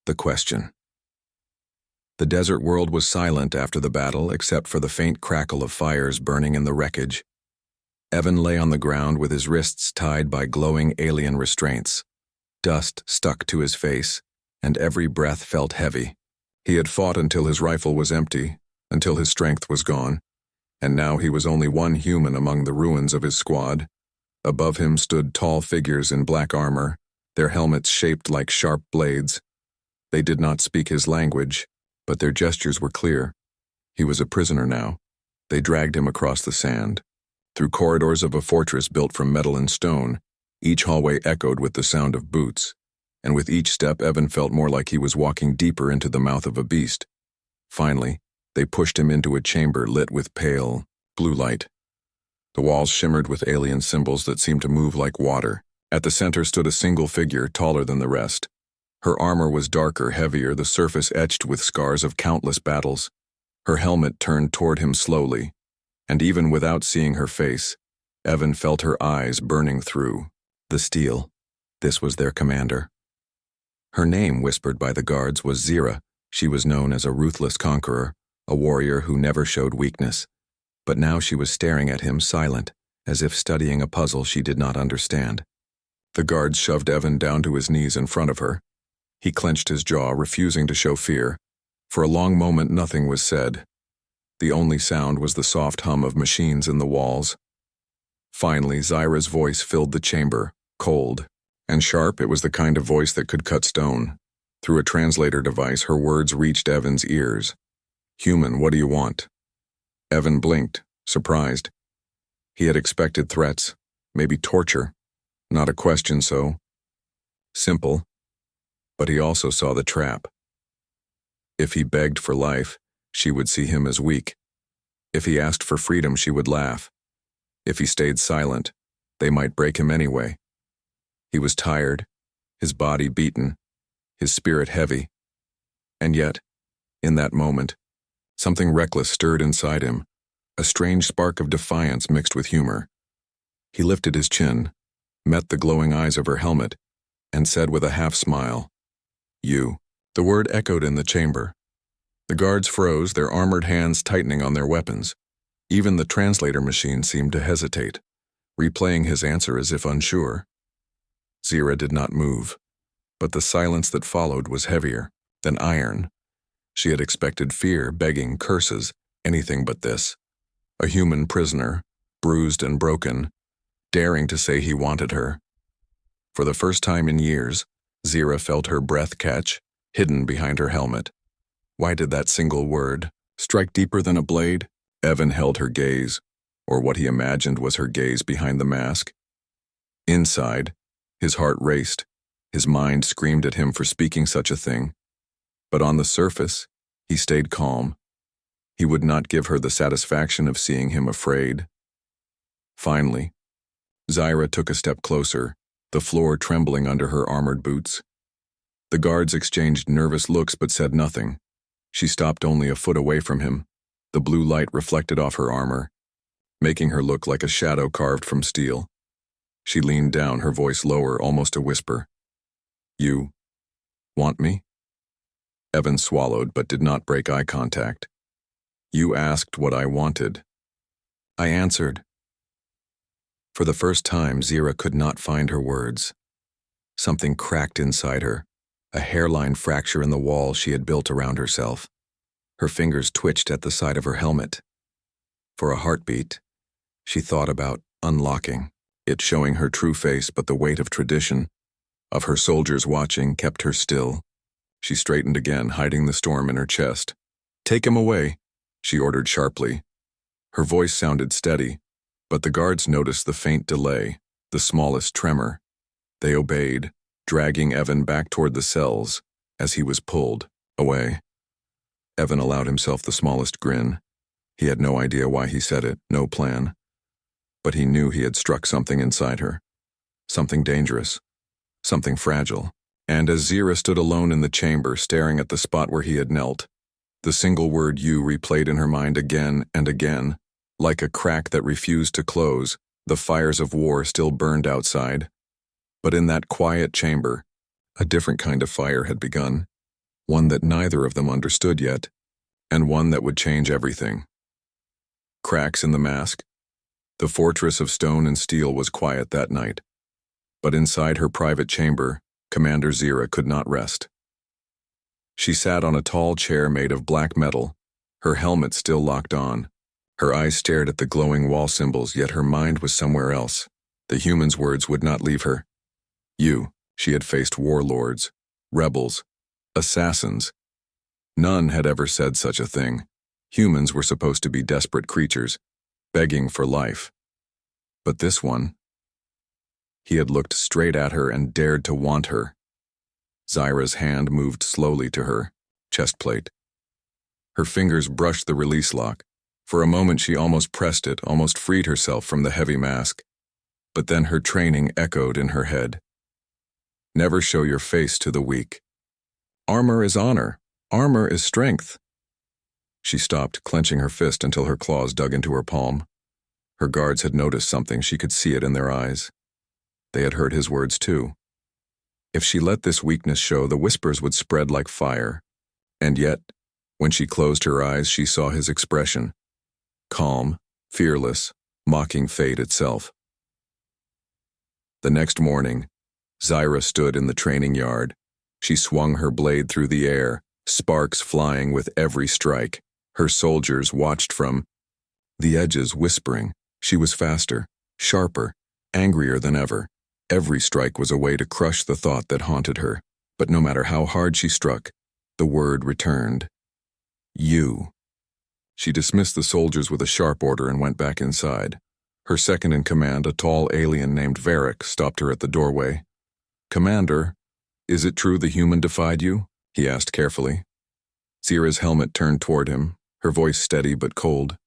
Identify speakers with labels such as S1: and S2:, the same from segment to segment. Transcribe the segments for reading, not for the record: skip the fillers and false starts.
S1: The question. The desert world was silent after the battle except for the faint crackle of fires burning in the wreckage. Evan lay on the ground with his wrists tied by glowing alien restraints. Dust stuck to his face, and every breath felt heavy. He had fought until his rifle was empty, until his strength was gone, and now he was only one human among the ruins of his squad. Above him stood tall figures in black armor, their helmets shaped like sharp blades. They did not speak his language, but their gestures were clear. He was a prisoner now. They dragged him across the sand. Through corridors of a fortress built from metal and stone, each hallway echoed with the sound of boots, and with each step Evan felt more like he was walking deeper into the mouth of a beast. Finally, they pushed him into a chamber lit with pale, blue light. The walls shimmered with alien symbols that seemed to move like water. At the center stood a single figure, taller than the rest. Her armor was darker, heavier, the surface etched with scars of countless battles. Her helmet turned toward him slowly, and even without seeing her face, Evan felt her eyes burning through the steel. This was their commander. Her name, whispered by the guards, was Zira. She was known as a ruthless conqueror, a warrior who never showed weakness. But now she was staring at him, silent, as if studying a puzzle she did not understand. The guards shoved Evan down to his knees in front of her. He clenched his jaw, refusing to show fear. For a long moment nothing was said. The only sound was the soft hum of machines in the walls. Finally, Zyra's voice filled the chamber, cold and sharp. It was the kind of voice that could cut stone. Through a translator device, her words reached Evan's ears. "Human, what do you want?" Evan blinked, surprised. He had expected threats, maybe torture, not a question so simple. But he also saw the trap. If he begged for life, she would see him as weak. If he asked for freedom, she would laugh. If he stayed silent, they might break him anyway. He was tired, his body beaten, his spirit heavy. And yet, in that moment, something reckless stirred inside him, a strange spark of defiance mixed with humor. He lifted his chin, met the glowing eyes of her helmet, and said with a half-smile, "You." The word echoed in the chamber. The guards froze, their armored hands tightening on their weapons. Even the translator machine seemed to hesitate, replaying his answer as if unsure. Zira did not move, but the silence that followed was heavier than iron. She had expected fear, begging, curses, anything but this. A human prisoner, bruised and broken, daring to say he wanted her. For the first time in years, Zira felt her breath catch, hidden behind her helmet. Why did that single word strike deeper than a blade? Evan held her gaze, or what he imagined was her gaze behind the mask. Inside, his heart raced. His mind screamed at him for speaking such a thing. But on the surface, he stayed calm. He would not give her the satisfaction of seeing him afraid. Finally, Zyra took a step closer, the floor trembling under her armored boots. The guards exchanged nervous looks but said nothing. She stopped only a foot away from him. The blue light reflected off her armor, making her look like a shadow carved from steel. She leaned down, her voice lower, almost a whisper. "You want me?" Evan swallowed but did not break eye contact. "You asked what I wanted." I answered. For the first time, Zira could not find her words. Something cracked inside her, a hairline fracture in the wall she had built around herself. Her fingers twitched at the side of her helmet. For a heartbeat, she thought about unlocking it, showing her true face, but the weight of tradition, of her soldiers watching, kept her still. She straightened again, hiding the storm in her chest. "Take him away," she ordered sharply. Her voice sounded steady, but the guards noticed the faint delay, the smallest tremor. They obeyed, dragging Evan back toward the cells as he was pulled away. Evan allowed himself the smallest grin. He had no idea why he said it, no plan. But he knew he had struck something inside her. Something dangerous. Something fragile. And as Zira stood alone in the chamber, staring at the spot where he had knelt, the single word "you" replayed in her mind again and again. Like a crack that refused to close, the fires of war still burned outside. But in that quiet chamber, a different kind of fire had begun. one that neither of them understood yet, and one that would change everything. Cracks in the mask. The fortress of stone and steel was quiet that night, but inside her private chamber, Commander Zira could not rest. She sat on a tall chair made of black metal, her helmet still locked on. Her eyes stared at the glowing wall symbols, yet her mind was somewhere else. The human's words would not leave her. She had faced warlords, rebels, assassins. None had ever said such a thing. Humans were supposed to be desperate creatures, begging for life. But this one, he had looked straight at her and dared to want her. Zira's hand moved slowly to her chest plate. Her fingers brushed the release lock. For a moment she almost pressed it, almost freed herself from the heavy mask. But then her training echoed in her head. Never show your face to the weak. Armor is honor. Armor is strength. She stopped, clenching her fist until her claws dug into her palm. Her guards had noticed something. She could see it in their eyes. They had heard his words too. If she let this weakness show, the whispers would spread like fire. And yet, when she closed her eyes, she saw his expression. Calm, fearless, mocking fate itself. The next morning, Zira stood in the training yard. She swung her blade through the air, sparks flying with every strike. Her soldiers watched from the edges, whispering. She was faster, sharper, angrier than ever. Every strike was a way to crush the thought that haunted her. But no matter how hard she struck, the word returned. You. She dismissed the soldiers with a sharp order and went back inside. Her second-in-command, a tall alien named Varric, stopped her at the doorway. "Commander, is it true the human defied you?" he asked carefully. Zira's helmet turned toward him, her voice steady but cold.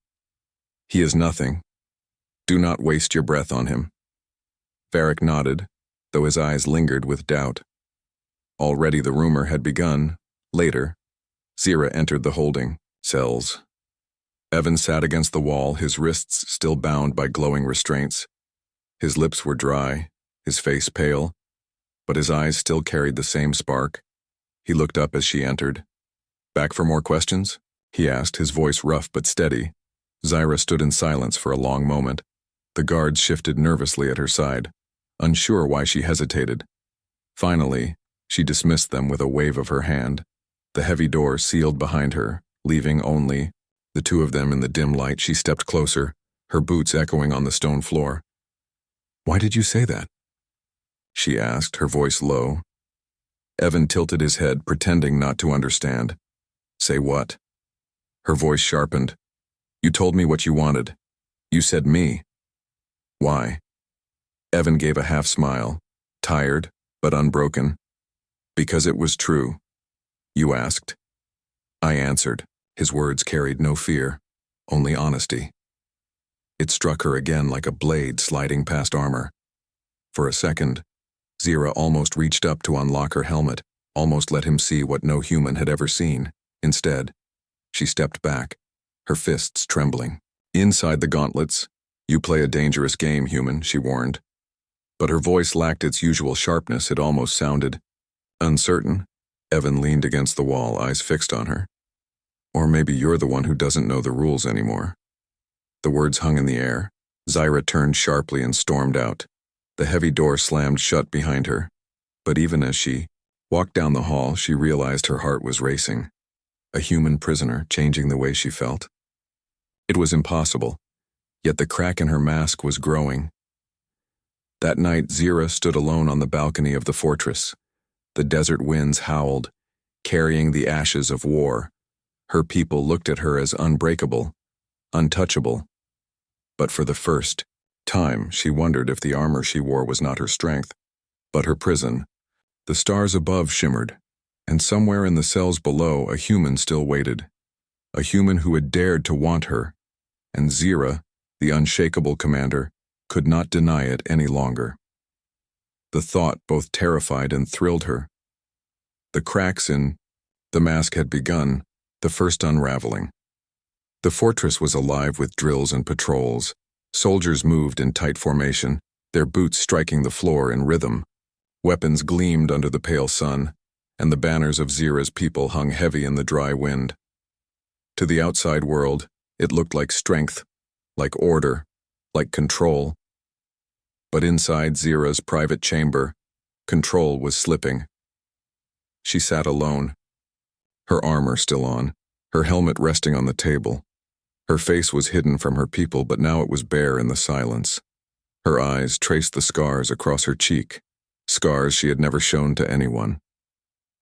S1: "He is nothing. Do not waste your breath on him." Varric nodded, though his eyes lingered with doubt. Already the rumor had begun. Later, Zira entered the holding cells. Evan sat against the wall, his wrists still bound by glowing restraints. His lips were dry, his face pale, but his eyes still carried the same spark. He looked up as she entered. "Back for more questions?" he asked, his voice rough but steady. Zira stood in silence for a long moment. The guards shifted nervously at her side, unsure why she hesitated. Finally, she dismissed them with a wave of her hand. The heavy door sealed behind her, leaving only the two of them in the dim light. She stepped closer, her boots echoing on the stone floor. "Why did you say that?" she asked, her voice low. Evan tilted his head, pretending not to understand. "Say what?" Her voice sharpened. "You told me what you wanted. You said me. Why?" Evan gave a half smile, tired but unbroken. "Because it was true. You asked. I answered." His words carried no fear, only honesty. It struck her again like a blade sliding past armor. For a second, Zira almost reached up to unlock her helmet, almost let him see what no human had ever seen. Instead, she stepped back, her fists trembling. Inside the gauntlets, "You play a dangerous game, human," she warned. But her voice lacked its usual sharpness. It almost sounded uncertain. Evan leaned against the wall, eyes fixed on her. "Or maybe you're the one who doesn't know the rules anymore." The words hung in the air. Zira turned sharply and stormed out. The heavy door slammed shut behind her. But even as she walked down the hall, she realized her heart was racing. A human prisoner, changing the way she felt. It was impossible, yet the crack in her mask was growing. That night, Zira stood alone on the balcony of the fortress. The desert winds howled, carrying the ashes of war. Her people looked at her as unbreakable, untouchable. But for the first time, she wondered if the armor she wore was not her strength, but her prison. The stars above shimmered, and somewhere in the cells below, a human still waited. A human who had dared to want her, and Zira, the unshakable commander, could not deny it any longer. The thought both terrified and thrilled her. The cracks in the mask had begun, the first unraveling. The fortress was alive with drills and patrols. Soldiers moved in tight formation, their boots striking the floor in rhythm. Weapons gleamed under the pale sun, and the banners of Zira's people hung heavy in the dry wind. To the outside world, it looked like strength, like order, like control. But inside Zira's private chamber, control was slipping. She sat alone, her armor still on, her helmet resting on the table. Her face was hidden from her people, but now it was bare in the silence. Her eyes traced the scars across her cheek, scars she had never shown to anyone.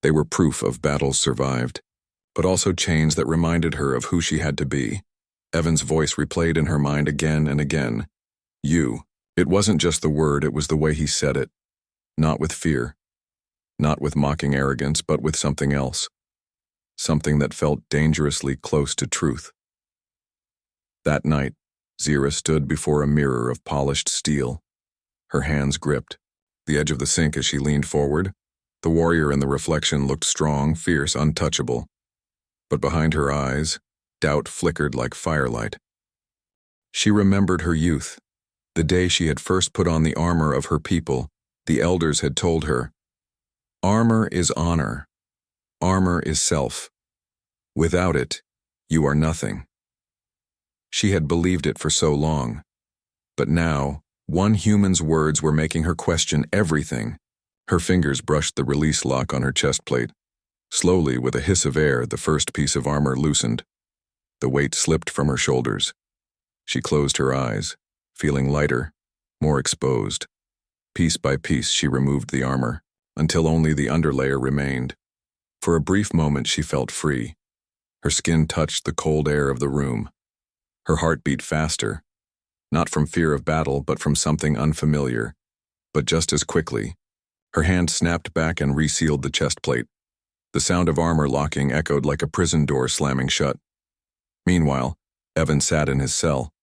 S1: They were proof of battles survived, but also chains that reminded her of who she had to be. Evan's voice replayed in her mind again and again. You. It wasn't just the word, it was the way he said it. Not with fear. Not with mocking arrogance, but with something else. Something that felt dangerously close to truth. That night, Zira stood before a mirror of polished steel. Her hands gripped the edge of the sink as she leaned forward. The warrior in the reflection looked strong, fierce, untouchable. But behind her eyes, doubt flickered like firelight. She remembered her youth. The day she had first put on the armor of her people, the elders had told her, "Armor is honor. Armor is self. Without it, you are nothing." She had believed it for so long. But now, one human's words were making her question everything. Her fingers brushed the release lock on her chest plate. Slowly, with a hiss of air, the first piece of armor loosened. The weight slipped from her shoulders. She closed her eyes, feeling lighter, more exposed. Piece by piece, she removed the armor, until only the underlayer remained. For a brief moment, she felt free. Her skin touched the cold air of the room. Her heart beat faster, not from fear of battle, but from something unfamiliar. But just as quickly, her hand snapped back and resealed the chest plate. The sound of armor locking echoed like a prison door slamming shut. Meanwhile, Evan sat in his cell.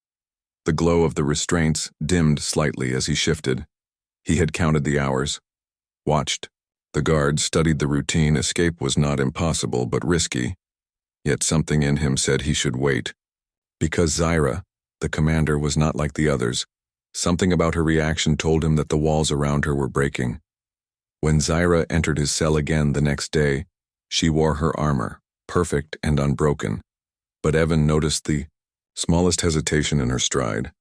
S1: The glow of the restraints dimmed slightly as he shifted. He had counted the hours, watched. The guards studied the routine. Escape was not impossible, but risky. Yet something in him said he should wait. Because Zira, the commander, was not like the others. Something about her reaction told him that the walls around her were breaking. When Zira entered his cell again the next day, she wore her armor, perfect and unbroken. But Evan noticed the smallest hesitation in her stride,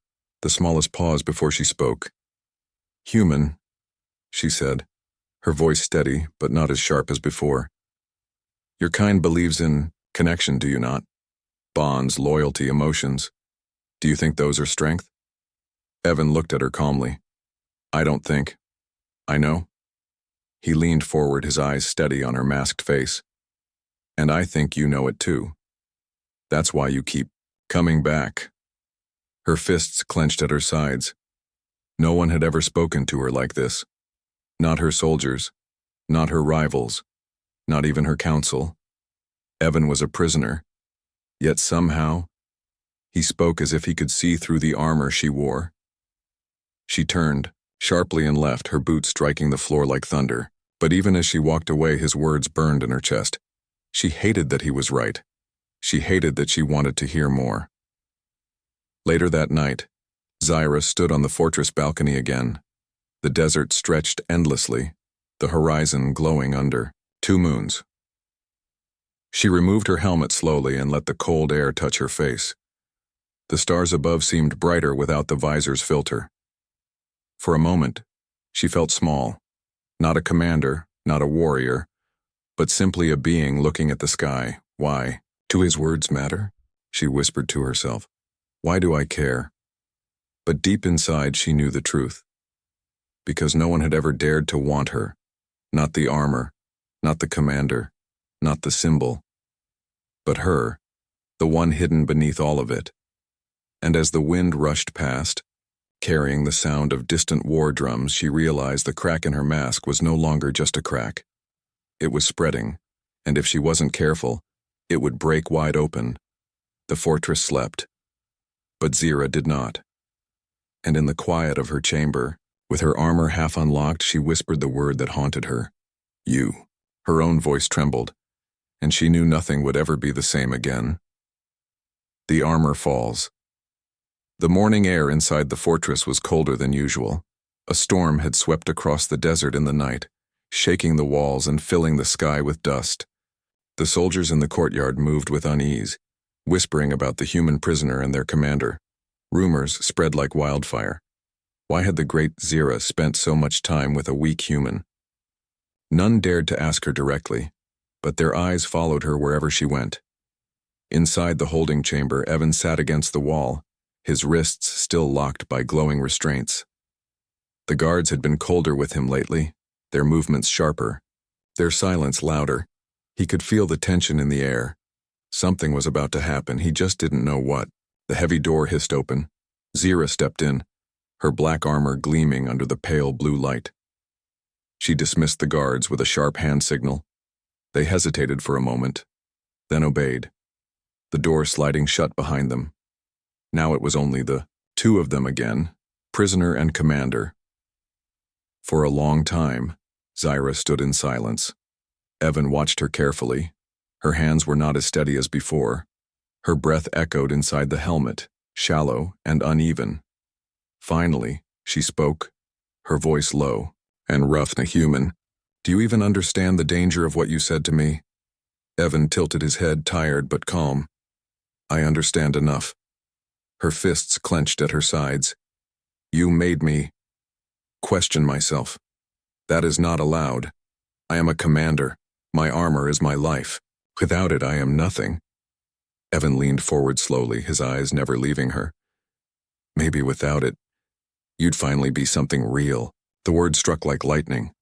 S1: the smallest pause before she spoke. "Human," she said, her voice steady but not as sharp as before. "Your kind believes in connection, do you not? Bonds, loyalty, emotions. Do you think those are strength?" Evan looked at her calmly. "I don't think. I know." He leaned forward, his eyes steady on her masked face. "And I think you know it too. That's why you keep coming back." Her fists clenched at her sides. No one had ever spoken to her like this. Not her soldiers, not her rivals, not even her council. Evan was a prisoner, yet somehow, he spoke as if he could see through the armor she wore. She turned, sharply, and left, her boots striking the floor like thunder. But even as she walked away, his words burned in her chest. She hated that he was right. She hated that she wanted to hear more. Later that night, Zira stood on the fortress balcony again. The desert stretched endlessly, the horizon glowing under 2 moons. She removed her helmet slowly and let the cold air touch her face. The stars above seemed brighter without the visor's filter. For a moment, she felt small. Not a commander, not a warrior, but simply a being looking at the sky. Why? Do his words matter? She whispered to herself. Why do I care? But deep inside she knew the truth. Because no one had ever dared to want her. Not the armor, not the commander, not the symbol. But her, the one hidden beneath all of it. And as the wind rushed past, carrying the sound of distant war drums, she realized the crack in her mask was no longer just a crack. It was spreading, and if she wasn't careful, it would break wide open. The fortress slept, but Zira did not. And in the quiet of her chamber, with her armor half unlocked, she whispered the word that haunted her. You. Her own voice trembled, and she knew nothing would ever be the same again. The armor falls. The morning air inside the fortress was colder than usual. A storm had swept across the desert in the night, shaking the walls and filling the sky with dust. The soldiers in the courtyard moved with unease, whispering about the human prisoner and their commander. Rumors spread like wildfire. Why had the great Zira spent so much time with a weak human? None dared to ask her directly, but their eyes followed her wherever she went. Inside the holding chamber, Evan sat against the wall, his wrists still locked by glowing restraints. The guards had been colder with him lately, their movements sharper, their silence louder. He could feel the tension in the air. Something was about to happen, he just didn't know what. The heavy door hissed open. Zira stepped in, her black armor gleaming under the pale blue light. She dismissed the guards with a sharp hand signal. They hesitated for a moment, then obeyed, the door sliding shut behind them. Now it was only the two of them again, prisoner and commander. For a long time, Zira stood in silence. Evan watched her carefully. Her hands were not as steady as before. Her breath echoed inside the helmet, shallow and uneven. Finally, she spoke, her voice low and rough and human. "Do you even understand the danger of what you said to me?" Evan tilted his head, tired but calm. "I understand enough." Her fists clenched at her sides. "You made me question myself. That is not allowed. I am a commander. My armor is my life. Without it, I am nothing." Evan leaned forward slowly, his eyes never leaving her. "Maybe without it, you'd finally be something real." The word struck like lightning.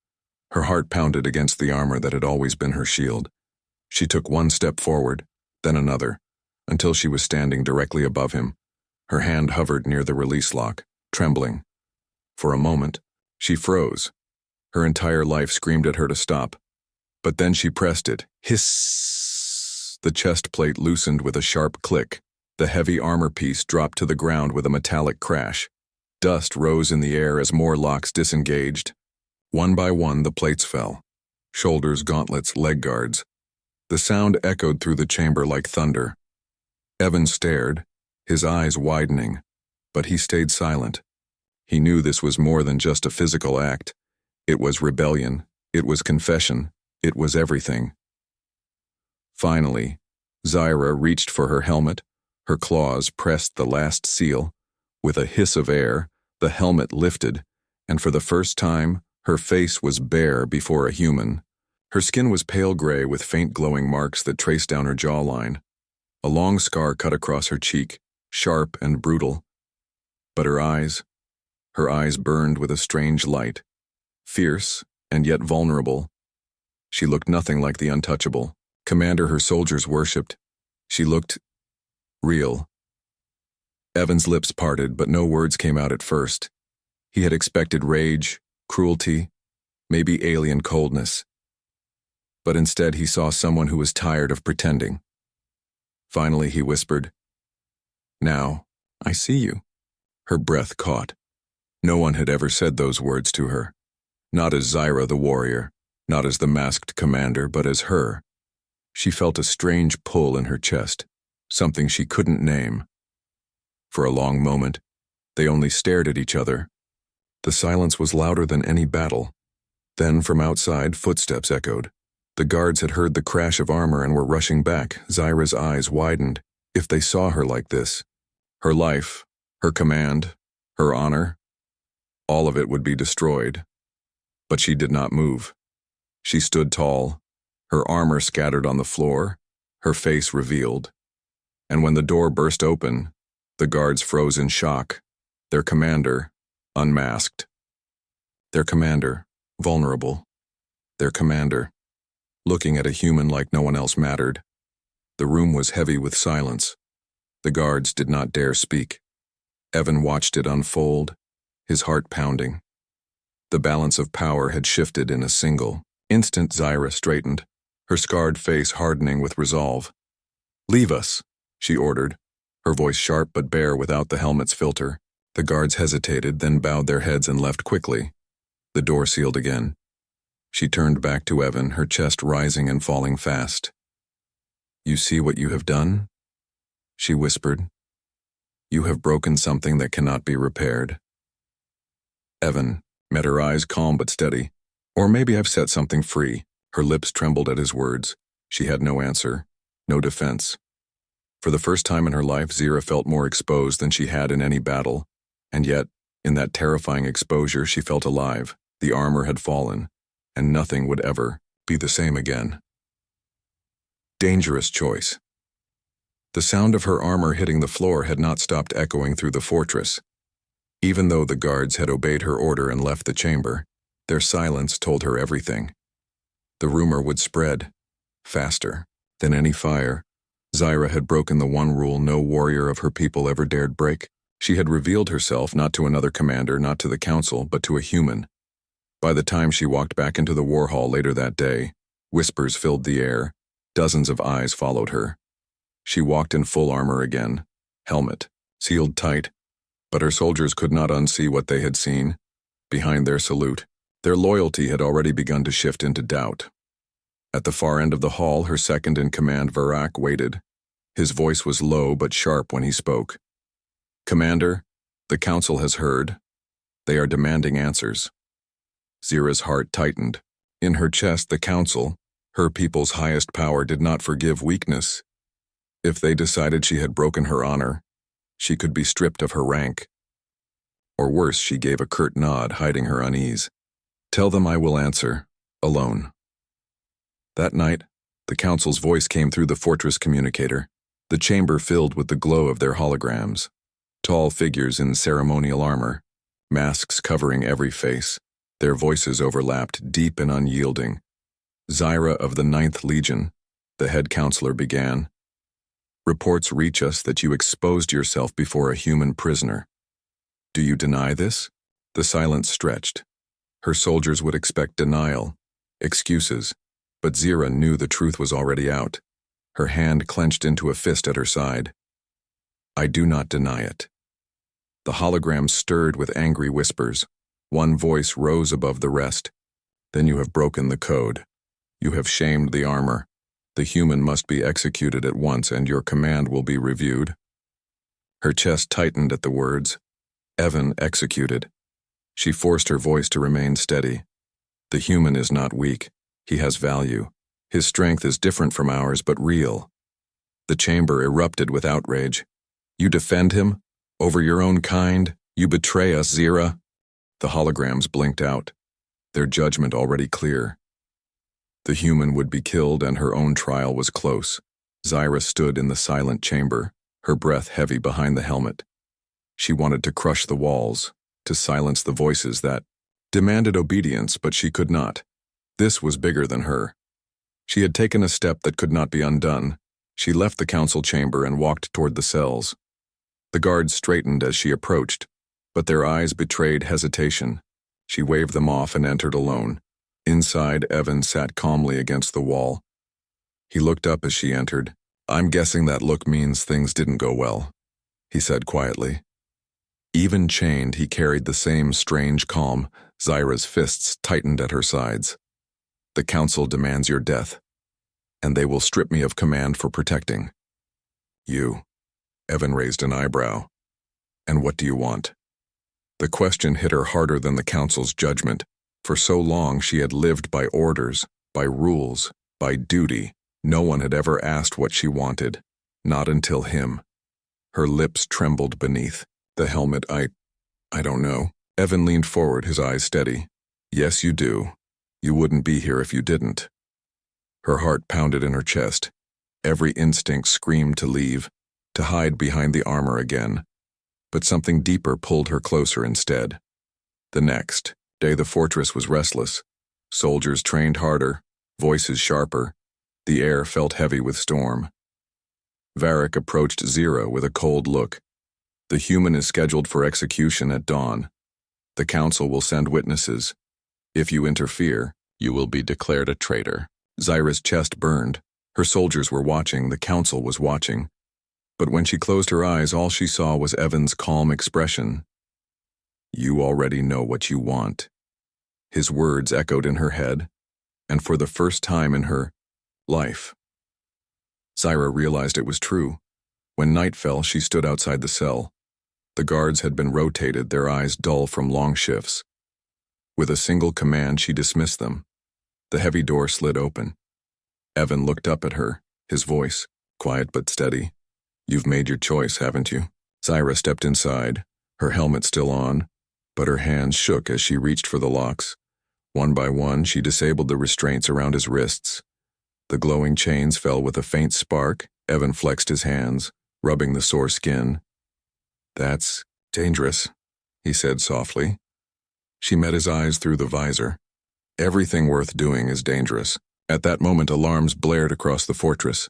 S1: Her heart pounded against the armor that had always been her shield. She took one step forward, then another, until she was standing directly above him. Her hand hovered near the release lock, trembling. For a moment, she froze. Her entire life screamed at her to stop. But then she pressed it. Hiss! The chest plate loosened with a sharp click. The heavy armor piece dropped to the ground with a metallic crash. Dust rose in the air as more locks disengaged. One by one, the plates fell. Shoulders, gauntlets, leg guards. The sound echoed through the chamber like thunder. Evan stared, his eyes widening, but he stayed silent. He knew this was more than just a physical act. It was rebellion. It was confession. It was everything. Finally, Zira reached for her helmet. Her claws pressed the last seal. With a hiss of air, the helmet lifted, and for the first time, her face was bare before a human. Her skin was pale gray with faint glowing marks that traced down her jawline. A long scar cut across her cheek, sharp and brutal. But her eyes burned with a strange light, fierce and yet vulnerable. She looked nothing like the untouchable commander her soldiers worshipped. She looked real. Evan's lips parted, but no words came out at first. He had expected rage, cruelty, maybe alien coldness. But instead he saw someone who was tired of pretending. Finally he whispered, "Now, I see you." Her breath caught. No one had ever said those words to her. Not as Zira the warrior, not as the masked commander, but as her. She felt a strange pull in her chest, something she couldn't name. For a long moment, they only stared at each other. The silence was louder than any battle. Then from outside, footsteps echoed. The guards had heard the crash of armor and were rushing back. Zira's eyes widened. If they saw her like this, her life, her command, her honor, all of it would be destroyed. But she did not move. She stood tall, her armor scattered on the floor, her face revealed. And when the door burst open, the guards froze in shock, their commander unmasked. Their commander, vulnerable. Their commander, looking at a human like no one else mattered. The room was heavy with silence. The guards did not dare speak. Evan watched it unfold, his heart pounding. The balance of power had shifted in a single instant. Zira straightened, her scarred face hardening with resolve. "Leave us," she ordered, her voice sharp but bare without the helmet's filter. The guards hesitated, then bowed their heads and left quickly. The door sealed again. She turned back to Evan, her chest rising and falling fast. "You see what you have done?" she whispered. "You have broken something that cannot be repaired." Evan met her eyes calm but steady. Or maybe I've set something free. Her lips trembled at his words. She had no answer, no defense. For the first time in her life, Zira felt more exposed than she had in any battle, and yet, in that terrifying exposure, she felt alive. The armor had fallen, and nothing would ever be the same again. Dangerous choice. The sound of her armor hitting the floor had not stopped echoing through the fortress. Even though the guards had obeyed her order and left the chamber, their silence told her everything. The rumor would spread, faster than any fire. Zira had broken the one rule no warrior of her people ever dared break. She had revealed herself not to another commander, not to the council, but to a human. By the time she walked back into the war hall later that day, whispers filled the air. Dozens of eyes followed her. She walked in full armor again, helmet, sealed tight, but her soldiers could not unsee what they had seen. Behind their salute, their loyalty had already begun to shift into doubt. At the far end of the hall, her second-in-command Varak waited. His voice was low but sharp when he spoke. "Commander, the council has heard. They are demanding answers." Zira's heart tightened. In her chest, the council, her people's highest power, did not forgive weakness. If they decided she had broken her honor, she could be stripped of her rank. Or worse, she gave a curt nod, hiding her unease. "Tell them I will answer, alone." That night, the council's voice came through the fortress communicator, the chamber filled with the glow of their holograms. Tall figures in ceremonial armor, masks covering every face. Their voices overlapped, deep and unyielding. "Zira of the 9th Legion," the head counselor began. "Reports reach us that you exposed yourself before a human prisoner. Do you deny this?" The silence stretched. Her soldiers would expect denial, excuses, but Zira knew the truth was already out. Her hand clenched into a fist at her side. "I do not deny it." The hologram stirred with angry whispers. One voice rose above the rest. "Then you have broken the code. You have shamed the armor. The human must be executed at once, and your command will be reviewed." Her chest tightened at the words. Evan executed. She forced her voice to remain steady. "The human is not weak. He has value. His strength is different from ours, but real." The chamber erupted with outrage. "You defend him? Over your own kind? You betray us, Zira?" The holograms blinked out, their judgment already clear. The human would be killed, and her own trial was close. Zira stood in the silent chamber, her breath heavy behind the helmet. She wanted to crush the walls, to silence the voices that demanded obedience, but she could not. This was bigger than her. She had taken a step that could not be undone. She left the council chamber and walked toward the cells. The guards straightened as she approached, but their eyes betrayed hesitation. She waved them off and entered alone. Inside, Evan sat calmly against the wall. He looked up as she entered. "I'm guessing that look means things didn't go well," he said quietly. Even chained, he carried the same strange calm. Zira's fists tightened at her sides. "The council demands your death, and they will strip me of command for protecting you." Evan raised an eyebrow. "And what do you want?" The question hit her harder than the council's judgment. For so long she had lived by orders, by rules, by duty. No one had ever asked what she wanted, not until him. Her lips trembled beneath the helmet. I don't know." Evan leaned forward, his eyes steady. "Yes, you do. You wouldn't be here if you didn't." Her heart pounded in her chest. Every instinct screamed to leave, to hide behind the armor again. But something deeper pulled her closer instead. The next day the fortress was restless. Soldiers trained harder, voices sharper. The air felt heavy with storm. Varak approached Zira with a cold look. "The human is scheduled for execution at dawn. The council will send witnesses. If you interfere, you will be declared a traitor." Zira's chest burned. Her soldiers were watching, the council was watching. But when she closed her eyes, all she saw was Evan's calm expression. "You already know what you want." His words echoed in her head, and for the first time in her life, Zira realized it was true. When night fell, she stood outside the cell. The guards had been rotated, their eyes dull from long shifts. With a single command, she dismissed them. The heavy door slid open. Evan looked up at her, his voice, quiet but steady. "You've made your choice, haven't you?" Zyra stepped inside, her helmet still on, but her hands shook as she reached for the locks. One by one, she disabled the restraints around his wrists. The glowing chains fell with a faint spark. Evan flexed his hands, rubbing the sore skin. "That's dangerous," he said softly. She met his eyes through the visor. Everything worth doing is dangerous. At that moment, alarms blared across the fortress.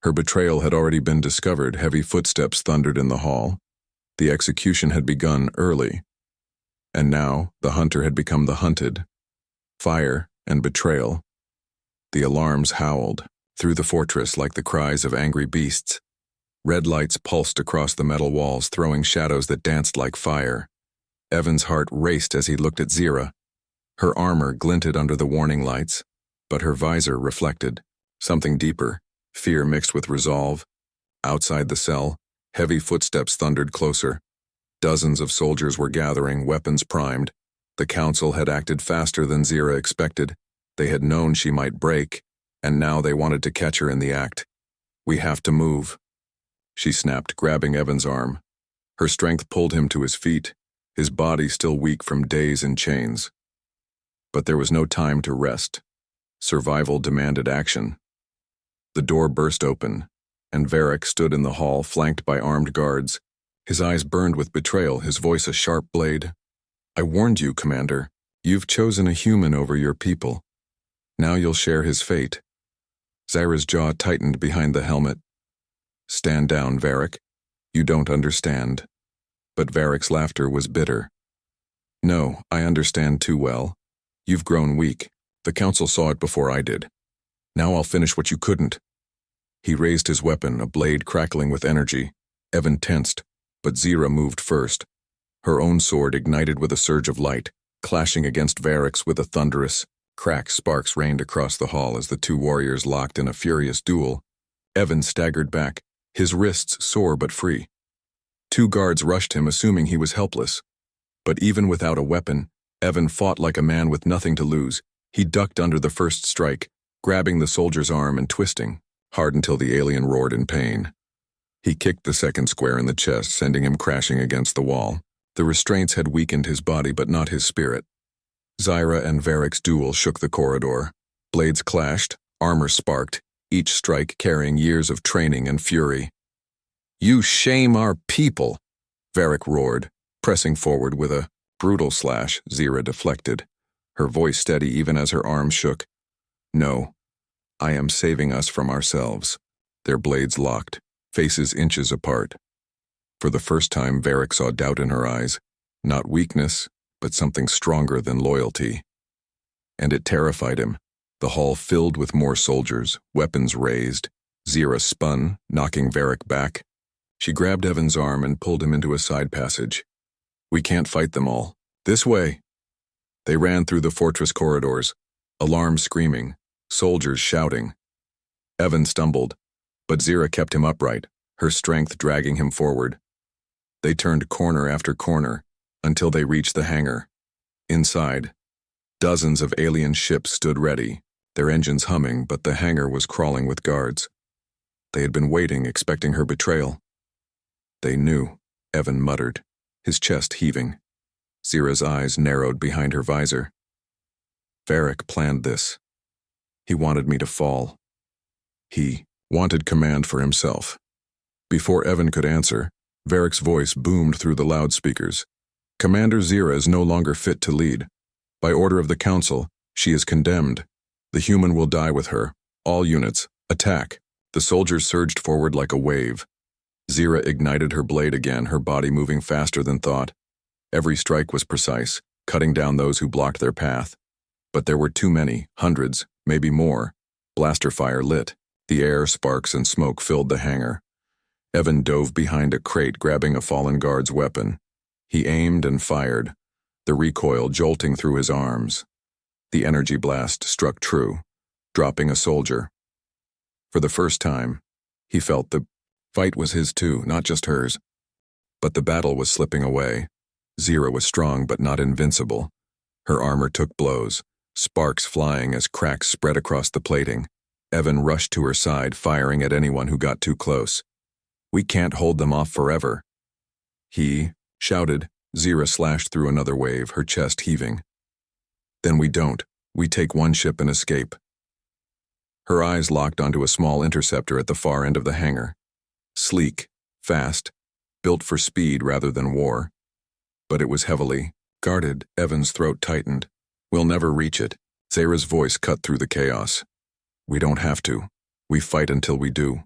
S1: Her betrayal had already been discovered. Heavy footsteps thundered in the hall. The execution had begun early. And now, the hunter had become the hunted. Fire and betrayal. The alarms howled through the fortress like the cries of angry beasts. Red lights pulsed across the metal walls, throwing shadows that danced like fire. Evan's heart raced as he looked at Zyra. Her armor glinted under the warning lights, but her visor reflected something deeper, fear mixed with resolve. Outside the cell, heavy footsteps thundered closer. Dozens of soldiers were gathering, weapons primed. The council had acted faster than Zyra expected. They had known she might break, and now they wanted to catch her in the act. "We have to move," she snapped, grabbing Evan's arm. Her strength pulled him to his feet, his body still weak from days in chains. But there was no time to rest. Survival demanded action. The door burst open, and Varric stood in the hall, flanked by armed guards. His eyes burned with betrayal, his voice a sharp blade. "I warned you, Commander. You've chosen a human over your people. Now you'll share his fate." Zyra's jaw tightened behind the helmet. "Stand down, Varric. You don't understand." But Varric's laughter was bitter. "No, I understand too well. You've grown weak. The council saw it before I did. Now I'll finish what you couldn't." He raised his weapon, a blade crackling with energy. Evan tensed, but Zyra moved first. Her own sword ignited with a surge of light, clashing against Varric's with a thunderous crack. Sparks rained across the hall as the two warriors locked in a furious duel. Evan staggered back, his wrists sore but free. Two guards rushed him, assuming he was helpless. But even without a weapon, Evan fought like a man with nothing to lose. He ducked under the first strike, grabbing the soldier's arm and twisting, hard until the alien roared in pain. He kicked the second square in the chest, sending him crashing against the wall. The restraints had weakened his body but not his spirit. Zyra and Varric's duel shook the corridor. Blades clashed, armor sparked, each strike carrying years of training and fury. "You shame our people!" Varric roared, pressing forward with a brutal slash. Zyra deflected, her voice steady even as her arms shook. "No, I am saving us from ourselves." Their blades locked, faces inches apart. For the first time, Varric saw doubt in her eyes, not weakness, but something stronger than loyalty. And it terrified him. The hall filled with more soldiers, weapons raised. Zyra spun, knocking Varric back. She grabbed Evan's arm and pulled him into a side passage. "We can't fight them all. This way!" They ran through the fortress corridors, alarms screaming, soldiers shouting. Evan stumbled, but Zyra kept him upright, her strength dragging him forward. They turned corner after corner, until they reached the hangar. Inside, dozens of alien ships stood ready, their engines humming, but the hangar was crawling with guards. They had been waiting, expecting her betrayal. "They knew," Evan muttered, his chest heaving. Zyra's eyes narrowed behind her visor. "Varric planned this. He wanted me to fall. He wanted command for himself." Before Evan could answer, Varric's voice boomed through the loudspeakers. "Commander Zyra is no longer fit to lead. By order of the council, she is condemned. The human will die with her. All units, attack." The soldiers surged forward like a wave. Zyra ignited her blade again, her body moving faster than thought. Every strike was precise, cutting down those who blocked their path. But there were too many, hundreds, maybe more. Blaster fire lit. The air, sparks, and smoke filled the hangar. Evan dove behind a crate, grabbing a fallen guard's weapon. He aimed and fired, the recoil jolting through his arms. The energy blast struck true, dropping a soldier. For the first time, he felt the fight was his too, not just hers. But the battle was slipping away. Zyra was strong but not invincible. Her armor took blows, sparks flying as cracks spread across the plating. Evan rushed to her side, firing at anyone who got too close. "We can't hold them off forever," he shouted. Zira slashed through another wave, her chest heaving. "Then we don't. We take one ship and escape." Her eyes locked onto a small interceptor at the far end of the hangar. Sleek, fast, built for speed rather than war. But it was heavily guarded. Evan's throat tightened. "We'll never reach it." Zara's voice cut through the chaos. "We don't have to. We fight until we do."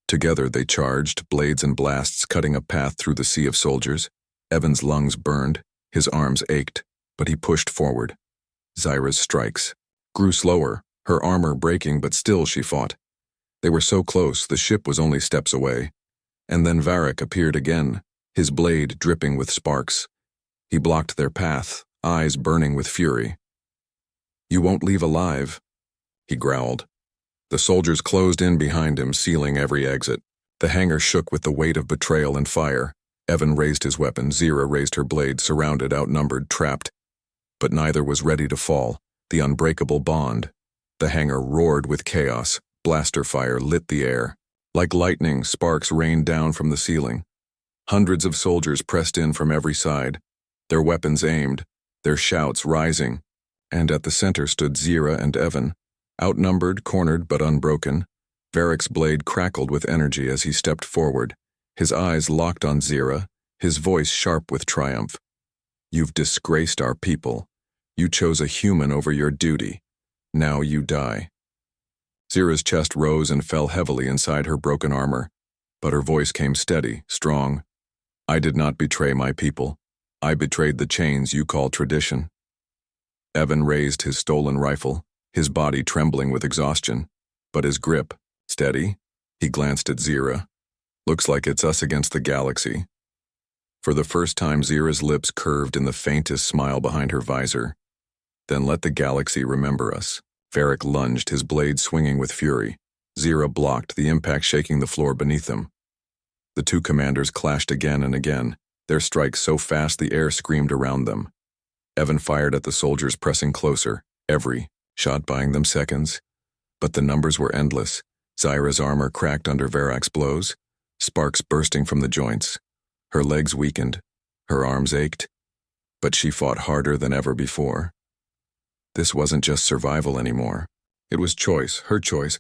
S1: Together they charged, blades and blasts cutting a path through the sea of soldiers. Evan's lungs burned, his arms ached, but he pushed forward. Zira's strikes grew slower, her armor breaking, but still she fought. They were so close, the ship was only steps away. And then Varric appeared again, his blade dripping with sparks. He blocked their path, eyes burning with fury. "You won't leave alive," he growled. The soldiers closed in behind him, sealing every exit. The hangar shook with the weight of betrayal and fire. Evan raised his weapon, Zira raised her blade, surrounded, outnumbered, trapped. But neither was ready to fall. The unbreakable bond. The hangar roared with chaos. Blaster fire lit the air. Like lightning, sparks rained down from the ceiling. Hundreds of soldiers pressed in from every side, their weapons aimed, their shouts rising. And at the center stood Zira and Evan, outnumbered, cornered, but unbroken. Varric's blade crackled with energy as he stepped forward, his eyes locked on Zira, his voice sharp with triumph. "You've disgraced our people. You chose a human over your duty. Now you die." Zira's chest rose and fell heavily inside her broken armor, but her voice came steady, strong. "I did not betray my people. I betrayed the chains you call tradition." Evan raised his stolen rifle, his body trembling with exhaustion, but his grip steady. He glanced at Zira. "Looks like it's us against the galaxy." For the first time, Zira's lips curved in the faintest smile behind her visor. "Then let the galaxy remember us." Varric lunged, his blade swinging with fury. Zira blocked, the impact shaking the floor beneath them. The two commanders clashed again and again, their strikes so fast the air screamed around them. Evan fired at the soldiers pressing closer, every shot buying them seconds. But the numbers were endless. Zira's armor cracked under Varric's blows, sparks bursting from the joints. Her legs weakened, her arms ached, but she fought harder than ever before. This wasn't just survival anymore. It was choice, her choice.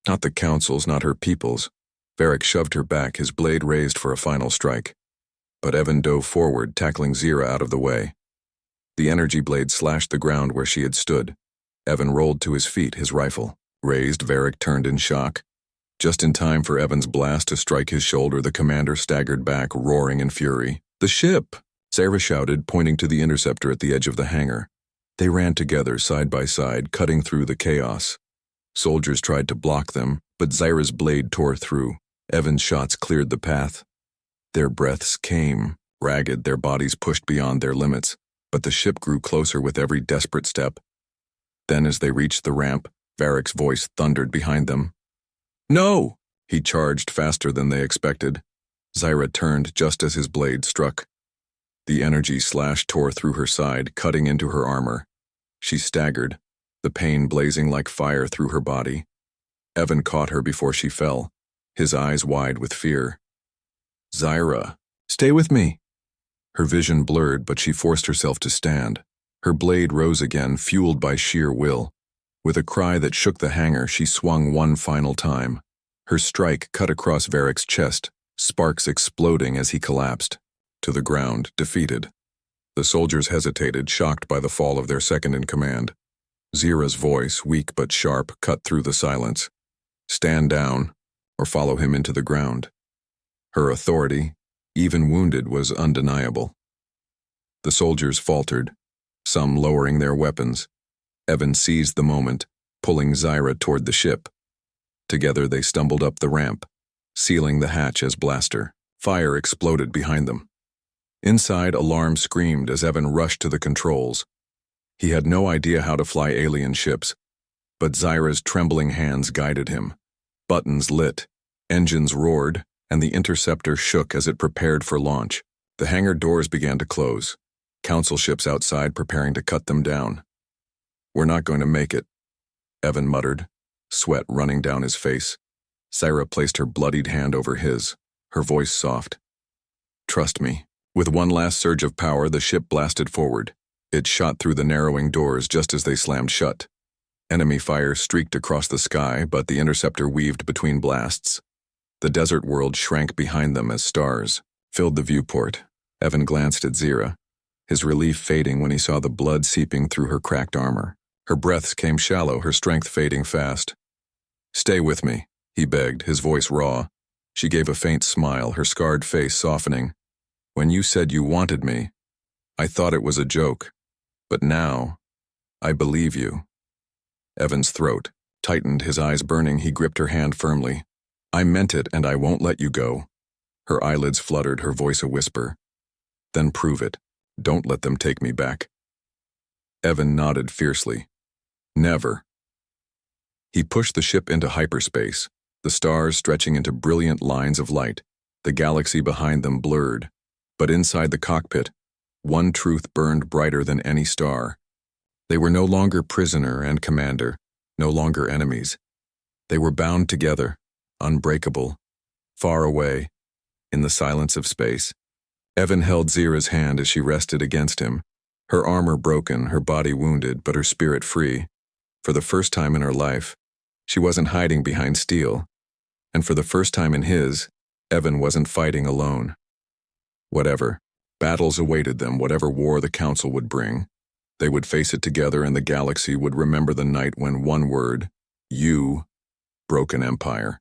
S1: Not the Council's, not her people's. Varric shoved her back, his blade raised for a final strike. But Evan dove forward, tackling Zira out of the way. The energy blade slashed the ground where she had stood. Evan rolled to his feet, his rifle raised. Varric turned in shock. Just in time for Evan's blast to strike his shoulder, the commander staggered back, roaring in fury. "The ship!" Zira shouted, pointing to the interceptor at the edge of the hangar. They ran together, side by side, cutting through the chaos. Soldiers tried to block them, but Zira's blade tore through. Evan's shots cleared the path. Their breaths came, ragged, their bodies pushed beyond their limits, but the ship grew closer with every desperate step. Then as they reached the ramp, Varric's voice thundered behind them. "No!" He charged faster than they expected. Zira turned just as his blade struck. The energy slash tore through her side, cutting into her armor. She staggered, the pain blazing like fire through her body. Evan caught her before she fell, his eyes wide with fear. "Zira, stay with me." Her vision blurred, but she forced herself to stand. Her blade rose again, fueled by sheer will. With a cry that shook the hangar, she swung one final time. Her strike cut across Varric's chest, sparks exploding as he collapsed. To the ground, defeated. The soldiers hesitated, shocked by the fall of their second-in-command. Zira's voice, weak but sharp, cut through the silence. "Stand down, or follow him into the ground." Her authority, even wounded, was undeniable. The soldiers faltered, some lowering their weapons. Evan seized the moment, pulling Zira toward the ship. Together they stumbled up the ramp, sealing the hatch as blaster. Fire exploded behind them. Inside, alarm screamed as Evan rushed to the controls. He had no idea how to fly alien ships, but Zira's trembling hands guided him. Buttons lit, engines roared, and the interceptor shook as it prepared for launch. The hangar doors began to close. Council ships outside preparing to cut them down. "We're not going to make it," Evan muttered, sweat running down his face. Sarah placed her bloodied hand over his, her voice soft. "Trust me." With one last surge of power, the ship blasted forward. It shot through the narrowing doors just as they slammed shut. Enemy fire streaked across the sky, but the interceptor weaved between blasts. The desert world shrank behind them as stars filled the viewport. Evan glanced at Zira, his relief fading when he saw the blood seeping through her cracked armor. Her breaths came shallow, her strength fading fast. "Stay with me," he begged, his voice raw. She gave a faint smile, her scarred face softening. "When you said you wanted me, I thought it was a joke. But now, I believe you." Evan's throat tightened, his eyes burning. He gripped her hand firmly. "I meant it, and I won't let you go." Her eyelids fluttered, her voice a whisper. "Then prove it. Don't let them take me back." Evan nodded fiercely. "Never." He pushed the ship into hyperspace, the stars stretching into brilliant lines of light, the galaxy behind them blurred. But inside the cockpit, one truth burned brighter than any star. They were no longer prisoner and commander, no longer enemies. They were bound together, unbreakable, far away, in the silence of space. Evan held Zira's hand as she rested against him, her armor broken, her body wounded, but her spirit free. For the first time in her life, she wasn't hiding behind steel. And for the first time in his, Evan wasn't fighting alone. Whatever battles awaited them, whatever war the Council would bring, they would face it together, and the galaxy would remember the night when one word, you, broke an empire.